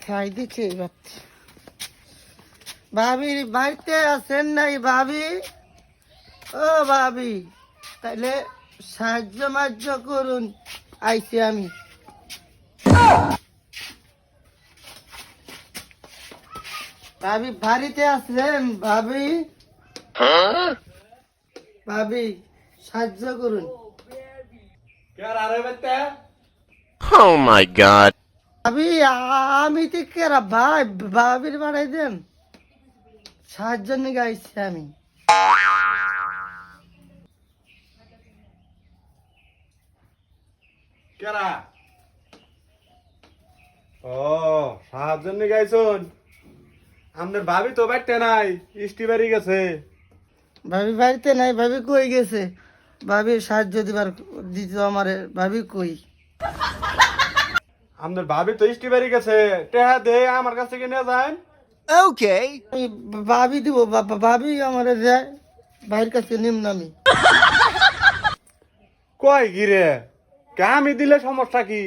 খাই দিচ্ছে ভাবি বাড়িতে আছেন নাই ভাবি? ও ভাবি, তাইলে সাহায্য মার্য করুন, আইছি আমি। ভাবি বাড়িতে আছেন ভাবি? ভাবি সাহায্য করুন। Oh my god. ভাবি আমি তো কেরা ভাই, ভাবির বাড়াই দেন, সাহায্য নিয়ে আইছি আমি। কেরা? ও সাহায্য নিয়ে গাইছুন। আমাদের ভাবি তো বাড়তে নাই, ইষ্টি বাড়ি গেছে। ভাবি বাড়িতে নাই, ভাবি কই গেছে? ভাবির সাহায্য দিত আমারে, ভাবি কই? আমাদের ভাবি তো ইষ্টি বাড়ি গেছে, টেহা দে আমার কাছ থেকে নিয়ে যান। Okay. আমি ভাবি দিব, ভাবি আমারে যায়, ভাইয়ের কাছে নিম নামি। কয় গিরে, কে আমি দিলে সমস্যা কি?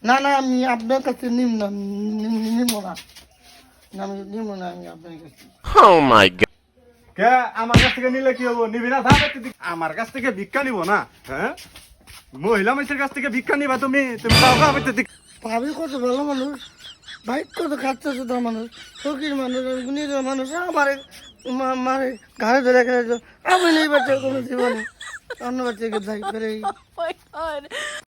না না, আমি আপনার কাছে নিম না, নিম না, আমি নিম না, আমি আপনার কাছে। Oh my god. কে আমার কাছ থেকে নিলে কি হবো? নিবি না? আমার কাছ থেকে ভিক্ষা নিব না? হ্যাঁ, মহিলা মানুষের কাছ থেকে ভিক্ষা নিবা তুমি? তুমি ভাবি কত ভালো মানুষ, ভাই কত খাচ্ছে শুধু মানুষ, ফকির মানুষ, নিরীহ মানুষ, আমারে মারে ঘাড়ে ধরে খেলে। আমি নেই বাচ্চা কোনো জীবনে, অন্য বাচ্চাকে যাই করে।